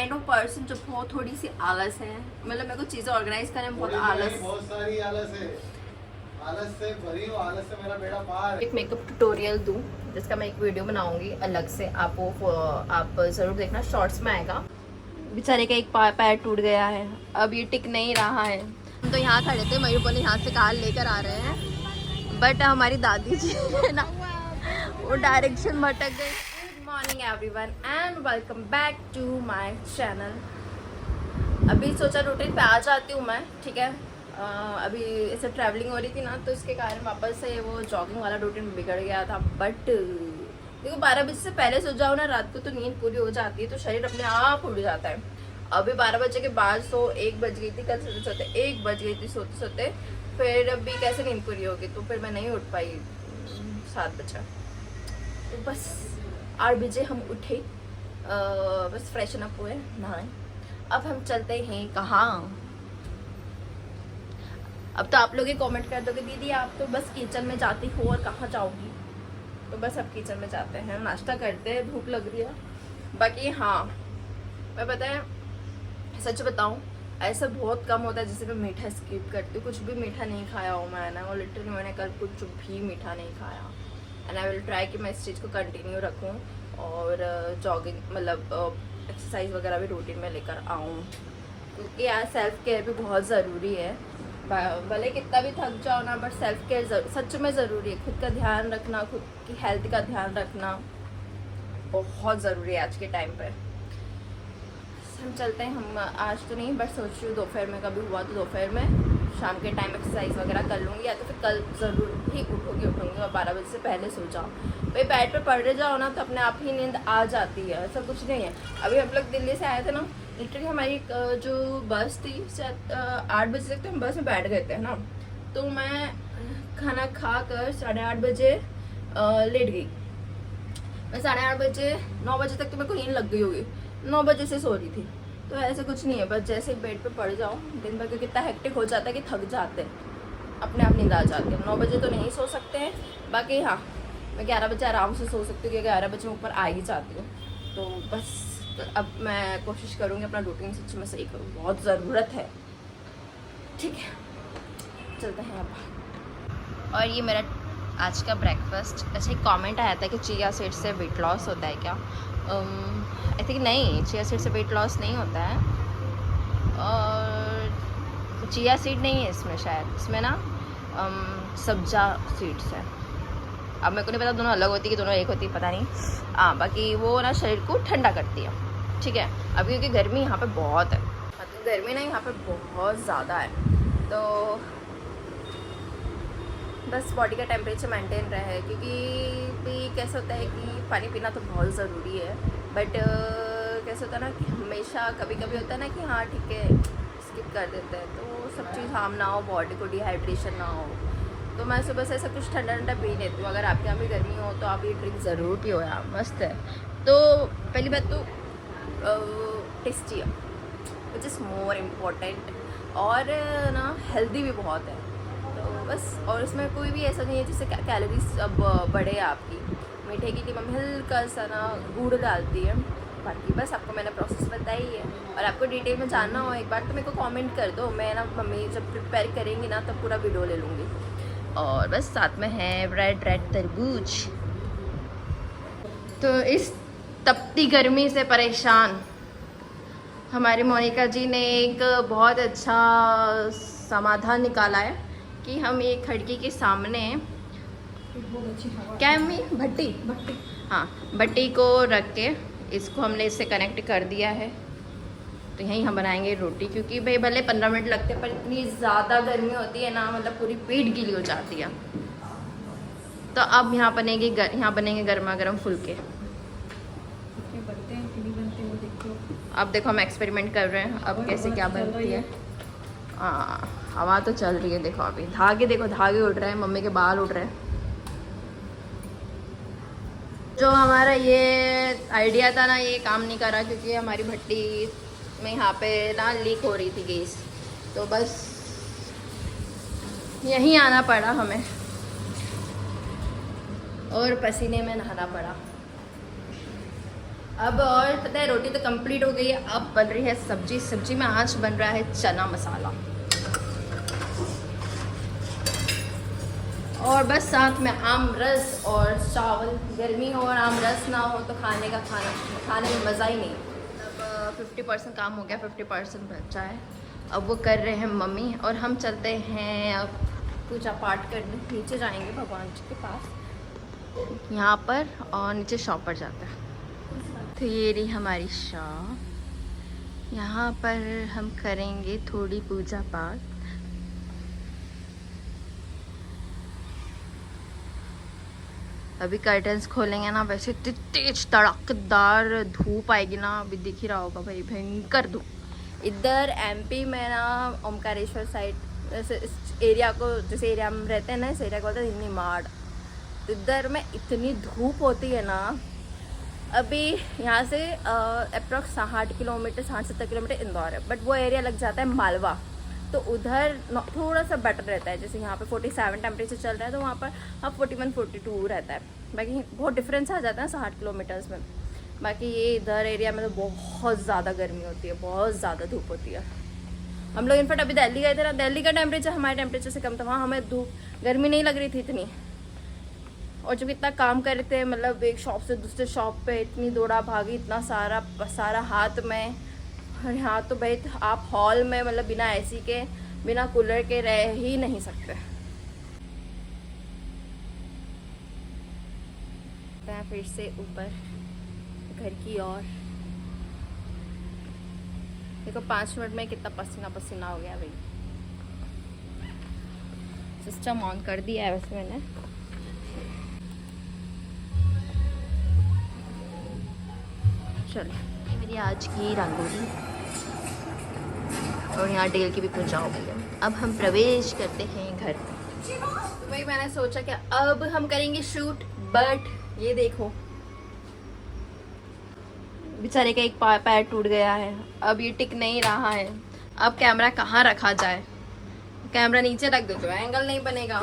Kind of person जो बहुत थोड़ी सी आलस है, मतलब मेरे को चीज़ें ऑर्गेनाइज करने में बहुत आलस, बहुत सारी आलस है, आलस से भरी हूँ, आलस से मेरा बेड़ा पार। एक मेकअप ट्यूटोरियल दूँ जिसका मैं एक वीडियो बनाऊंगी अलग से, आप ज़रूर देखना, शॉर्ट्स में आएगा। बेचारे का एक पैर टूट गया है, अब ये टिक नहीं रहा है। हम तो यहाँ खड़े थे, मयूर बोले यहाँ से कार लेकर आ रहे हैं, बट हमारी दादी जी है ना वो डायरेक्शन भटक गई। Good morning everyone and welcome back to my channel. अभी सोचा रूटीन पे आ जाती हूँ मैं, ठीक है। अभी ऐसे ट्रैवलिंग हो रही थी ना, तो इसके कारण वापस से वो जॉगिंग वाला रूटीन बिगड़ गया था। बट देखो 12 बजे से पहले सो जाओ ना रात को तो नींद पूरी हो जाती है, तो शरीर अपने आप उड़ जाता है। अभी 12 बजे के बाद 1 बज गई थी, कल सोते सोते 1 बज गई थी सोते सोते, फिर अभी कैसे नींद पूरी होगी, तो फिर मैं नहीं उठ पाई 7 बजे। तो बस 8 बजे हम उठे, बस फ्रेशन अप हुए, नहाए। अब हम चलते हैं कहाँ। अब तो आप लोग ही कमेंट कर दोगे दीदी आप तो बस किचन में जाती हो और कहाँ जाओगी, तो बस अब किचन में जाते हैं, नाश्ता करते हैं, भूख लग रही है। बाकी हाँ, मैं पता है सच बताऊँ, ऐसा बहुत कम होता है जिससे मैं मीठा स्किप करती हूँ। कुछ भी मीठा नहीं खाया हूँ मैं ना, और लिटरली मैंने कल कुछ भी मीठा नहीं खाया। एंड आई विल ट्राई कि मैं इस चीज़ को कंटिन्यू रखूँ और जॉगिंग मतलब एक्सरसाइज वगैरह भी रूटीन में लेकर आऊँ, क्योंकि यार सेल्फ केयर भी बहुत ज़रूरी है। भले कितना भी थक जाओ ना, बट सेल्फ केयर सच में ज़रूरी है। खुद का ध्यान रखना, खुद की हेल्थ का ध्यान रखना बहुत ज़रूरी है आज के टाइम पर। हम चलते हैं, हम आज तो नहीं बट सोच रही हूँ दोपहर में, कभी हुआ तो दोपहर में शाम के टाइम एक्सरसाइज वगैरह कर लूँगी, या तो फिर कल ज़रूर ही उठूँगी और 12 बजे से पहले सो जाओ। भाई बेड पे पड़ जाओ ना तो अपने आप ही नींद आ जाती है, ऐसा कुछ नहीं है। अभी हम लोग दिल्ली से आए थे ना, लिटरली हमारी जो बस थी 8 बजे तक तो हम बस में बैठ गए थे ना, तो मैं खाना खा कर 8:30 बजे लेट गई। मैं 8:30 बजे 9 बजे तक तो मेरे को नींद लग गई होगी, 9 बजे से सो रही थी। तो ऐसे कुछ नहीं है, बस जैसे बेड पे पड़ जाओ, दिन भर कितना हेक्टिक हो जाता है कि थक जाते हैं, अपने आप नींद आ जाती है। 9 बजे तो नहीं सो सकते हैं, बाकी हाँ मैं 11 बजे आराम से सो सकती हूँ, क्योंकि 11 बजे ऊपर आ ही जाती हूँ। तो बस अब मैं कोशिश करूँगी अपना रूटीन सच में सही करूँ, बहुत ज़रूरत है, ठीक है। चलते हैं अब। और ये मेरा आज का ब्रेकफास्ट। अच्छा एक कमेंट आया था कि चिया सीड से वेट लॉस होता है क्या? आई थिंक नहीं, चिया सीड से वेट लॉस नहीं होता है। और चिया सीड नहीं है इसमें, शायद इसमें ना सब्जा सीड्स है। अब मेरे को नहीं पता दोनों अलग होती है कि दोनों एक होती है, पता नहीं। हाँ बाकी वो ना शरीर को ठंडा करती है, ठीक है। अभी क्योंकि गर्मी यहाँ पे बहुत है, मतलब गर्मी ना यहाँ पे बहुत ज़्यादा है, तो बस बॉडी का टेम्परेचर मेंटेन रहे, क्योंकि भी कैसा होता है कि पानी पीना तो बहुत ज़रूरी है, बट कैसा होता है ना कि हमेशा कभी कभी होता है ना कि हाँ ठीक है स्किप कर देते हैं, तो सब चीज़ हार्म ना हो, बॉडी को डिहाइड्रेशन ना हो। तो मैं सुबह से ऐसा कुछ ठंडा ठंडा पी लेती हूँ। अगर आपके यहाँ भी गर्मी हो तो आप ये ड्रिंक ज़रूर पियो यार, मस्त है। तो पहली बात तो टेस्टी है, विच इज़ मोर इम्पोर्टेंट, और ना हेल्दी भी बहुत है। तो बस, और इसमें कोई भी ऐसा नहीं है जिससे कैलोरीज अब बढ़े आपकी। मीठे के लिए मम्मी हल्का सा ना गुड़ डालती है, बाकी बस आपको मैंने प्रोसेस बताई है। और आपको डिटेल में जानना हो एक बार तो मेरे को कमेंट कर दो, मैं ना मम्मी जब प्रिपेयर करेंगी ना तब पूरा वीडियो ले लूँगी। और बस साथ में है रेड तरबूज। तो इस तपती गर्मी से परेशान हमारी मोनिका जी ने एक बहुत अच्छा समाधान निकाला है कि हम एक खिड़की के सामने क्या मम्मी भट्टी हाँ भट्टी को रख के इसको हमने इससे कनेक्ट कर दिया है, तो यहीं हम बनाएंगे रोटी। क्योंकि भाई भले 15 मिनट लगते हैं, पर इतनी ज़्यादा गर्मी होती है ना, मतलब पूरी पेट गीली हो जाती है। तो अब यहाँ बनेंगे गर्मा गर्म फुलके। अब देखो हम एक्सपेरिमेंट कर रहे हैं, अब कैसे क्या बनती है। हाँ हवा तो चल रही है, देखो अभी धागे उड़ रहे हैं, मम्मी के बाल उड़ रहे हैं। जो हमारा ये आइडिया था ना, ये काम नहीं कर रहा, क्योंकि हमारी भट्टी में यहाँ पे ना लीक हो रही थी गैस, तो बस यहीं आना पड़ा हमें और पसीने में नहाना पड़ा। अब और पता है रोटी तो कंप्लीट हो गई है, अब बन रही है सब्जी। सब्जी में आज बन रहा है चना मसाला, और बस साथ में आम रस और चावल। गर्मी हो और आम रस ना हो तो खाने में मज़ा ही नहीं। अब 50% काम हो गया, 50% बचा है। अब वो कर रहे हैं मम्मी, और हम चलते हैं अब पूजा पाठ करने। नीचे जाएंगे भगवान जी के पास यहाँ पर, और नीचे शॉप पर जाते हैं। तो ये रही हमारी शॉप, यहाँ पर हम करेंगे थोड़ी पूजा पाठ। अभी कर्टन्स खोलेंगे ना, वैसे इतनी तेज तड़कदार धूप आएगी ना, अभी दिख ही रहा होगा भाई, भयंकर धूप। इधर एमपी में ना ओमकारेश्वर साइड, जैसे इस एरिया को, जैसे एरिया में रहते हैं ना, इस एरिया को बोलते हैं निमाड़। तो इधर में इतनी धूप होती है ना। अभी यहाँ से अप्रॉक्स 60 किलोमीटर 60-70 किलोमीटर इंदौर है, बट वो एरिया लग जाता है मालवा, तो उधर थोड़ा सा बेटर रहता है। जैसे यहाँ पे 47 टेम्परेचर चल रहा है, तो वहाँ पर अब 41-42 रहता है। बाकी बहुत डिफरेंस आ जाता है 60 किलोमीटर्स में। बाकी ये इधर एरिया में तो बहुत ज़्यादा गर्मी होती है, बहुत ज़्यादा धूप होती है। हम लोग इनफैक्ट अभी दिल्ली गए थे ना, दिल्ली का टेम्परेचर हमारे टेम्परेचर से कम था, वहाँ हमें धूप गर्मी नहीं लग रही थी इतनी। और जब इतना काम कर रहे थे, मतलब एक शॉप से दूसरे शॉप पे इतनी दौड़ा भागी, इतना सारा हाथ में। और यहाँ तो भाई आप हॉल में मतलब बिना एसी के, बिना कूलर के रह ही नहीं सकते। फिर से ऊपर घर की ओर देखो, 5 मिनट में कितना पसीना पसीना हो गया भाई। सिस्टम ऑन कर दिया है वैसे मैंने। चलो, मेरी आज की रंगोली, और यहाँ डेल की भी पूजा हो गई है। अब हम प्रवेश करते हैं घर। तो भाई मैंने सोचा कि अब हम करेंगे शूट, बट ये देखो बेचारे का एक पैर टूट गया है, अब ये टिक नहीं रहा है। अब कैमरा कहाँ रखा जाए? कैमरा नीचे रख दो तो एंगल नहीं बनेगा।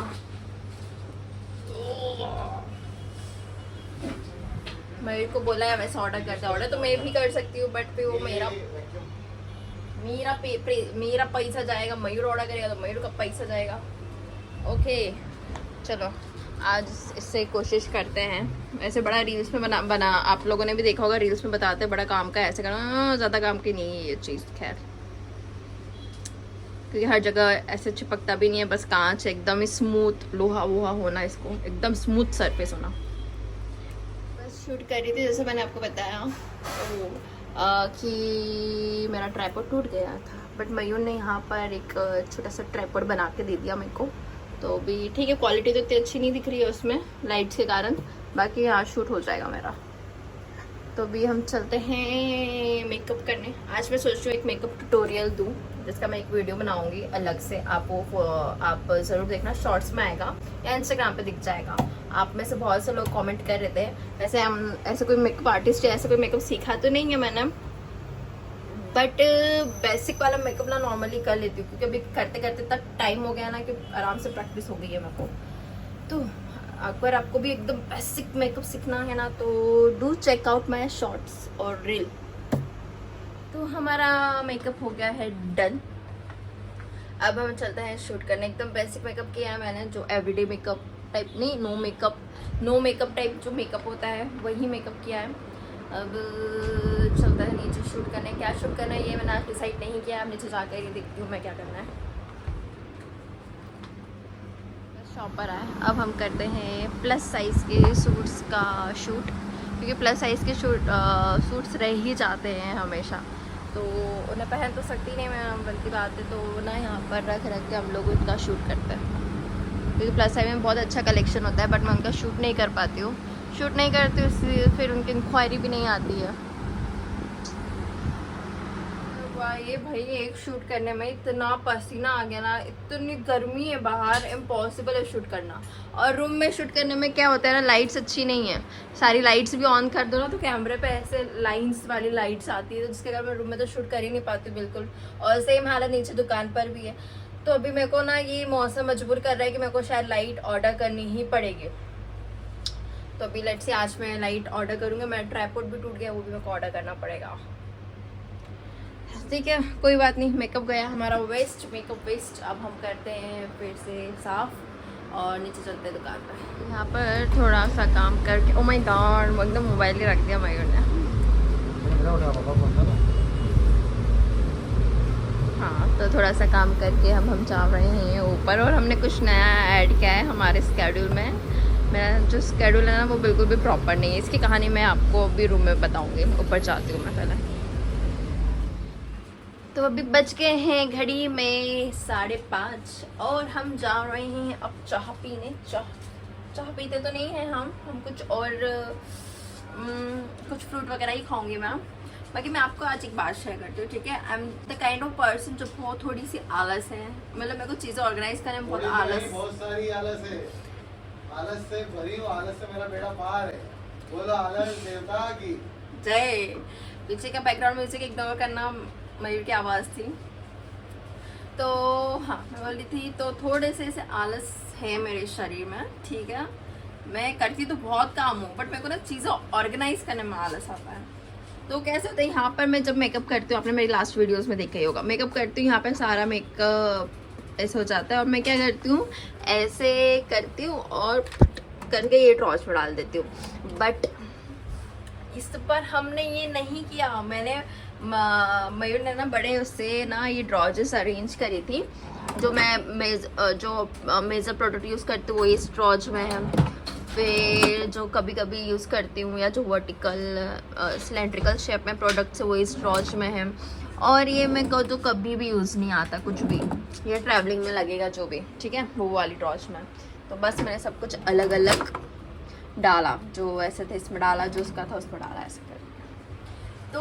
मेरे को बोला है वैसे ऑर्डर करता, ऑर्डर तो मैं भी कर सकती हूँ, बट फिर वो मेरा पैसा जाएगा। मयूर ऑर्डर करेगा तो मयूर का पैसा जाएगा। ओके चलो, आज इससे कोशिश करते हैं। ऐसे बड़ा रील्स में बना आप लोगों ने भी देखा होगा, रील्स में बताते हैं बड़ा काम का ऐसे करना, ज़्यादा काम की नहीं है ये चीज़। खैर, क्योंकि हर जगह ऐसे चिपकता भी नहीं है, बस कांच एकदम ही स्मूथ, लोहा वोहा होना, इसको एकदम स्मूथ सरफेस होना। बस शूट कर रही थी, जैसे मैंने आपको बताया कि मेरा ट्राइपॉड टूट गया था, बट मयूर ने यहाँ पर एक छोटा सा ट्राइपॉड बना के दे दिया मेरे को। तो भी ठीक है, क्वालिटी तो इतनी अच्छी नहीं दिख रही है उसमें लाइट्स के कारण, बाकी यहाँ शूट हो जाएगा मेरा। तो भी हम चलते हैं मेकअप करने। आज मैं सोच रही हूँ एक मेकअप ट्यूटोरियल दूँ, जिसका मैं एक वीडियो बनाऊंगी अलग से। आप ज़रूर देखना, शॉर्ट्स में आएगा या इंस्टाग्राम पे दिख जाएगा। आप में से बहुत से लोग कमेंट कर रहे थे, वैसे हम ऐसे कोई मेकअप आर्टिस्ट या ऐसे कोई मेकअप सीखा तो नहीं है मैंने, बट बेसिक वाला मेकअप ना नॉर्मली कर लेती हूँ, क्योंकि अभी करते करते तक टाइम हो गया ना कि आराम से प्रैक्टिस हो गई है मेरे को। तो अगर आपको भी एकदम बेसिक मेकअप सीखना है ना, तो do check out my shorts और रील। तो हमारा मेकअप हो गया है डन। अब हम चलते हैं शूट करने। एकदम बेसिक मेकअप किया है मैंने, जो एवरीडे मेकअप टाइप नहीं, नो मेकअप टाइप जो मेकअप होता है वही मेकअप किया है। अब चलता है नीचे शूट करने। क्या शूट करना है ये मैंने आज डिसाइड नहीं किया, अब नीचे जाकर ये देखती हूँ मैं क्या करना है। शॉप पर आए, अब हम करते हैं प्लस साइज़ के सूट्स का शूट, क्योंकि प्लस साइज़ के सूट्स रह ही जाते हैं हमेशा, तो उन्हें पहन तो सकती नहीं मैं, बनती बात है। तो ना यहाँ पर रख के हम लोग उनका शूट करते हैं, क्योंकि प्लस साइज में बहुत अच्छा कलेक्शन होता है, बट मैं उनका शूट नहीं कर पाती हूँ। शूट नहीं करती हूँ, इसलिए फिर उनकी इंक्वायरी भी नहीं आती है। वाह, ये भाई एक शूट करने में इतना पसीना आ गया ना, इतनी गर्मी है बाहर, इम्पॉसिबल है शूट करना। और रूम में शूट करने में क्या होता है ना, लाइट्स अच्छी नहीं है, सारी लाइट्स भी ऑन कर दो ना तो कैमरे पे ऐसे लाइंस वाली लाइट्स आती है, तो जिसके कारण मैं रूम में तो शूट कर ही नहीं पाती बिल्कुल। और सेम हालत नीचे दुकान पर भी है। तो अभी मेरे को ना ये मौसम मजबूर कर रहा है कि मेरे को शायद लाइट ऑर्डर करनी ही पड़ेगी। तो अभी लेट्स से आज मैं लाइट ऑर्डर करूँगी। मेरा ट्राइपॉड भी टूट गया, वो भी मेरे को ऑर्डर करना पड़ेगा। ठीक है, कोई बात नहीं। मेकअप गया हमारा वेस्ट, मेकअप वेस्ट। अब हम करते हैं फिर से साफ और नीचे चलते हैं दुकान पर। यहाँ पर थोड़ा सा काम करके, ओ माय गॉड, एकदम मोबाइल ही रख दिया मयूर ने। हाँ, तो थोड़ा सा काम करके हम जा रहे हैं ऊपर, और हमने कुछ नया ऐड किया है हमारे स्केड्यूल में। मेरा जो स्केड्यूल है ना वो बिल्कुल भी प्रॉपर नहीं है। इसकी कहानी मैं आपको अभी रूम में बताऊंगी। ऊपर जाती हूँ मैं पहले। तो अभी बज गए हैं घड़ी में 5:30 और हम जा रहे हैं अब चाह पीने। चाह पीते तो नहीं है हम कुछ और कुछ फ्रूट वगैरह ही खाऊंगी मैं। बाकी मैं आपको आज एक बात शेयर करती हूँ, ठीक है। I am the kind of person जो बहुत थोड़ी सी आलस है। मतलब मेरे को चीज़ें ऑर्गेनाइज करने में बहुत आलस, बहुत सारी आलस है। आलस से भरी हूँ, आलस से मेरा बेड़ा पार है। बोलो आलस देवता की जय। पीछे का बैकग्राउंड म्यूजिक इग्नोर करना, मयूर की आवाज़ थी। तो हाँ, मैं बोल रही थी तो थोड़े से ऐसे आलस है मेरे शरीर में, ठीक है। मैं करती तो बहुत काम हूँ, बट मेरे को ना चीज़ें ऑर्गेनाइज करने में आलस आता है। तो कैसे होता है, यहाँ पर मैं जब मेकअप करती हूँ, आपने मेरी लास्ट वीडियोस में देखा ही होगा, मेकअप करती हूँ यहाँ पे सारा मेकअप ऐसे हो जाता है। और मैं क्या करती हूँ, ऐसे करती हूँ और करके ये ट्रॉच में डाल देती हूँ। बट इस पर हमने ये नहीं किया। मैंने मयूर ने ना बड़े उससे ना ये ड्रॉजेस अरेंज करी थी। जो मैं मेजर प्रोडक्ट यूज़ करती हूँ वो इस ड्रॉज में है। फिर जो कभी कभी यूज़ करती हूँ या जो वर्टिकल सिलेंड्रिकल शेप में प्रोडक्ट्स है वो इस ड्रॉज में है। और ये मैं कहूँ तो कभी भी यूज़ नहीं आता कुछ भी, ये ट्रैवलिंग में लगेगा जो भी, ठीक है, वो वाली ड्रॉज में। तो बस मैंने सब कुछ अलग अलग डाला, जो ऐसे थे इसमें डाला, जो उसका था उसमें डाला, ऐसे कर। तो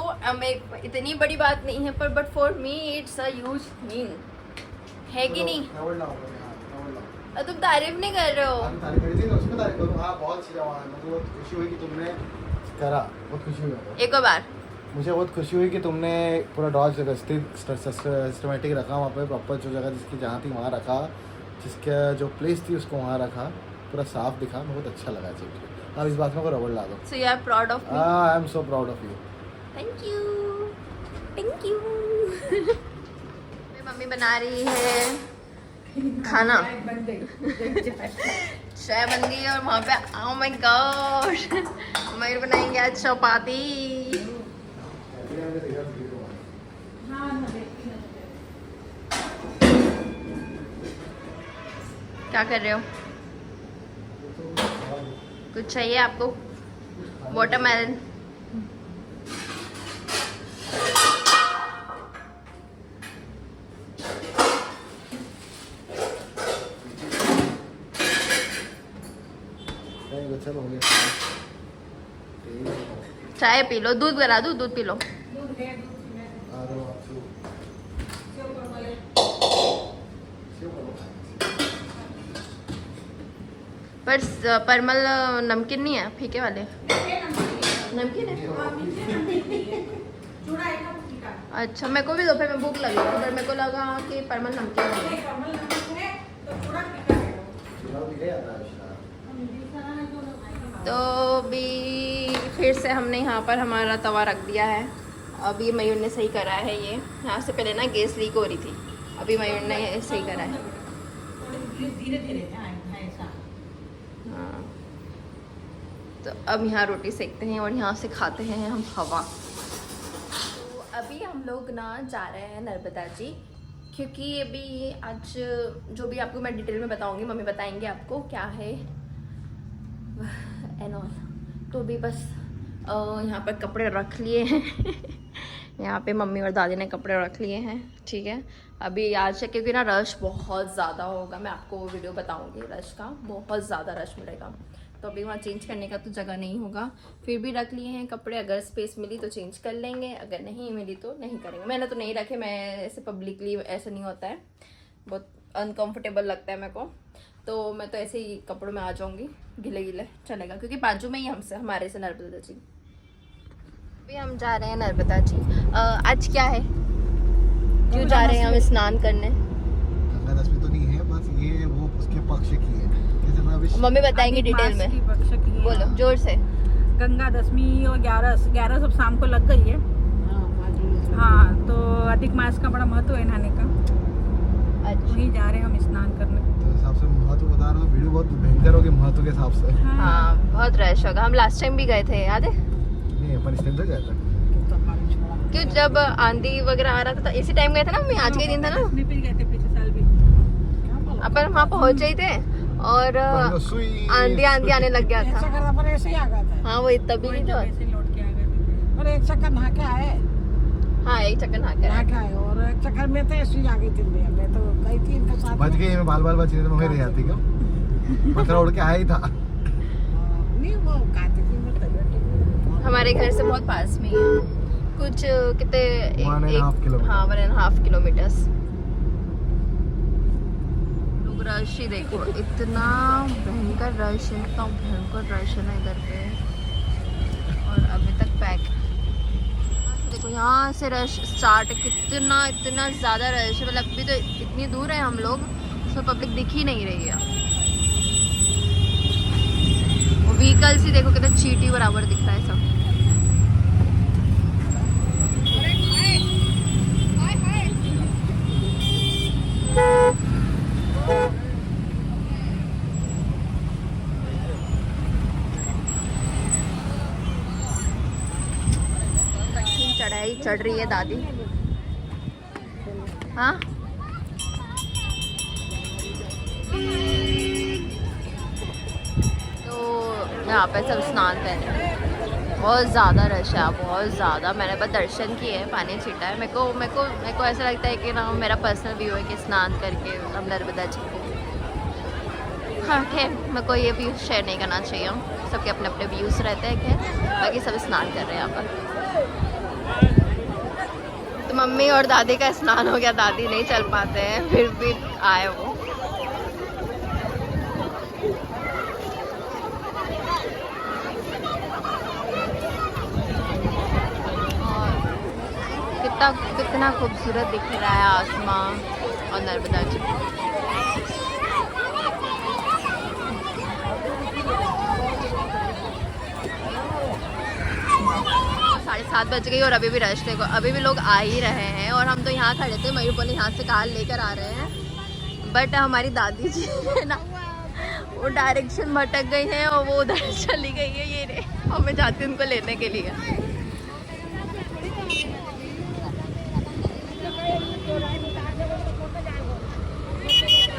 इतनी बड़ी बात नहीं है, पर but for me it's a huge thing, है कि नहीं? तुम तारीफ नहीं कर रहे हो। बहुत खुशी हुई कि तुमने करा, बहुत खुशी हुई। एक और बार मुझे बहुत खुशी हुई कि तुमने पूरा डॉज सिस्टमेटिक रखा वहाँ पे, प्रॉपर जो जगह जिसकी जहाँ थी वहाँ रखा, जिसका जो प्लेस थी उसको वहाँ रखा, पूरा साफ दिखा। बहुत अच्छा लगा चीज। अब इस बात में को रबड़ ला दो। So you are proud of me? I am so proud of you. Thank you, thank you. मेरी मम्मी बना रही है खाना, चाय बन गई और वहाँ पे ओह माय गॉड मयूर बनाएंगे आज चपाती। क्या कर रहे हो? कुछ चाहिए आपको? वाटरमेलन। चलो हो गया। चाय पी लो, दूध बना दूँ? दूध पी लो। पर परमल नमकीन नहीं है, फीके वाले नमकीन है। अच्छा, मेरे को भी दोपहर में भूख लगी, पर मेरे को लगा कि परमल नमकीन है। तो भी फिर से हमने यहाँ पर हमारा तवा रख दिया है। अभी मयूर ने सही करा है। ये यहाँ से पहले ना गैस लीक हो रही थी, अभी मयूर ने सही करा है। हाँ, तो अब यहाँ रोटी सेकते हैं और यहाँ से खाते हैं हम हवा। तो अभी हम लोग ना जा रहे हैं नर्मदा जी, क्योंकि अभी आज जो भी आपको मैं डिटेल में बताऊंगी, मम्मी बताएंगे आपको क्या है एंड ऑल। तो अभी बस यहाँ पर कपड़े रख लिए हैं यहाँ पे मम्मी और दादी ने कपड़े रख लिए हैं, ठीक है। अभी आज से क्योंकि ना रश बहुत ज़्यादा होगा, मैं आपको वीडियो बताऊंगी रश का, बहुत ज़्यादा रश मिलेगा। तो अभी वहाँ चेंज करने का तो जगह नहीं होगा, फिर भी रख लिए हैं कपड़े। अगर स्पेस मिली तो चेंज कर लेंगे, अगर नहीं मिली तो नहीं करेंगे। मैंने तो नहीं रखे, मैं ऐसे पब्लिकली ऐसा नहीं होता है, बहुत अनकंफर्टेबल लगता है मेरे को, तो मैं तो ऐसे ही कपड़ों में आ जाऊंगी, गिले गिले चलेगा, क्योंकि बाजू में ही हमारे से नर्मदा जी। अभी हम जा रहे हैं नर्मदा जी। आज क्या है, क्यों जा रहे हैं हम स्नान करने? गंगा दशमी तो नहीं है, बस ये वो उसके पक्ष की है। जैसे मैं अभी मम्मी बताएंगी डिटेल में। बोलो जोर से। गंगा दशमी और 11 सब शाम को लग गई है। हाँ, तो अधिक मास का बड़ा महत्व है नहाने का। अच्छा वहीं जा रहे हैं हम स्नान करने। तो हिसाब से महत्व बता रहा हूँ, वीडियो बहुत भयंकर होगी महत्व के हिसाब से। हाँ बहुत रश होगा। हम लास्ट टाइम भी गए थे, याद है? नहीं, अपन इस टाइम तक गया था। क्यों, जब आंधी वगैरह आ रहा था तो इसी टाइम गए थे ना? मैं आज के दिन था ना, दशमी पे गए थे पिछले साल भी। अपन वहाँ पहुँच ही थे और आंधी आने लग गया था। पर ऐसे ही आ गया था। हाँ वही तभी नहीं तो। ऐसे लौट के आ गए थे। और एक चक्कर नहा के आए। हाँ एक चक्कर नहा के नहा के आए और एक चक्कर में तो ऐसे ही आ गई थी। मैं तो गई थी इनके साथ। बच गई मैं, बाल बच रही थी, मैं रह जाती क्यों? पत्थर उड़ के आया ही था। नहीं वो कहती थी मैं तबियत। हमारे घर से बहुत पास में ही है, कुछ कितने 1.5 किलोमीटर। हाँ 1.5 किलोमीटर्स। लोग रश ही देखो, इतना भयंकर रश है, इतना भयंकर रश है ना इधर पे। और अभी तक पैक। देखो यहाँ से रश स्टार्ट है, इतना ज़्यादा रश है। मतलब अभी तो इतनी दूर है हम लोग, तो पब्लिक दिख ही नहीं रही है। व्हीकल्स ही देखो कितना चीटी बराबर दिख रहा है सब। चढ़ाई चढ़ रही है दादी। हाँ तो यहाँ पे सब स्नान पहने, बहुत ज़्यादा रश है, बहुत ज़्यादा। मैंने बस दर्शन किए हैं, पानी छीटा है। मेरे को ऐसा लगता है कि ना मेरा पर्सनल व्यू है कि स्नान करके हम नर्मदा जी को। हाँ खैर मेरे को ये व्यू शेयर नहीं करना चाहिए, सबके अपने अपने व्यूज़ रहते हैं। खैर बाकी सब स्नान कर रहे हैं यहाँ पर। तो मम्मी और दादी का स्नान हो गया, दादी नहीं चल पाते हैं फिर भी आए वो। और कितना खूबसूरत दिख रहा है आसमान और नर्मदा जी। 7:30 बज गई और अभी भी रश देखो, अभी भी लोग आ ही रहे हैं। और हम तो यहाँ खड़े थे, मयूरपली यहाँ से कार लेकर आ रहे हैं। बट हमारी दादी जी है ना, वो डायरेक्शन भटक गई हैं और वो उधर चली गई है। ये रे, और मैं जाती हूँ उनको लेने के लिए।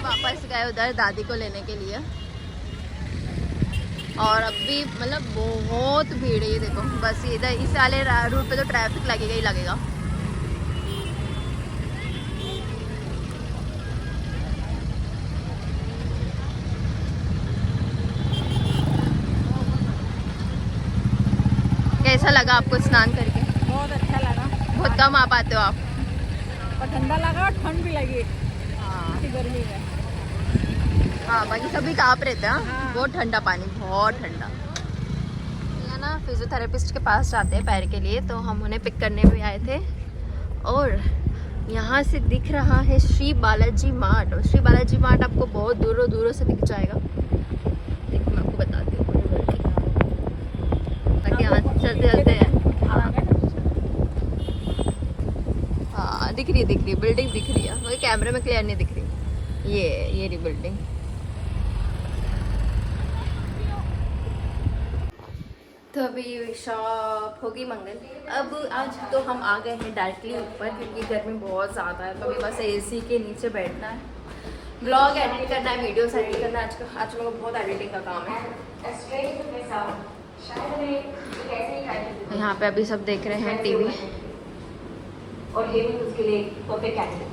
वापस गए उधर दादी को लेने के लिए। और अभी मतलब बहुत भीड़ है, ये देखो। बस इधर इस वाले रूट पे तो ट्रैफिक लगेगा ही लगेगा। कैसा लगा आपको स्नान करके? बहुत अच्छा लगा। बहुत कम आ पाते हो आप। और ठंडा लगा और ठंड भी लगी। हाँ गर्मी में। हाँ बाकी सभी काँप रहते हैं। हाँ। बहुत ठंडा पानी, बहुत ठंडा। यहाँ ना फिजियोथेरेपिस्ट के पास जाते हैं पैर के लिए, तो हम उन्हें पिक करने भी आए थे। और यहाँ से दिख रहा है श्री बालाजी मार्ट। और श्री बालाजी मार्ट आपको बहुत दूरों दूरों से दिख जाएगा। देखो मैं आपको बताती हूँ ताकि यहाँ चलते चलते हैं। हाँ दिख रही बिल्डिंग दिख रही है, मुझे कैमरे में क्लियर नहीं दिख रही। ये रही बिल्डिंग। तो अभी शॉप होगी मंगल। अब आज तो हम आ गए हैं डायरेक्टली ऊपर, क्योंकि गर्मी बहुत ज़्यादा है। तो अभी बस एसी के नीचे बैठना है, ब्लॉग एडिट करना है, वीडियोस एडिट करना है। आज लोगों को बहुत एडिटिंग का काम है। यहाँ पे अभी सब देख रहे हैं टीवी। और ये भी उसके लिए परफेक्ट कैंडिडेट।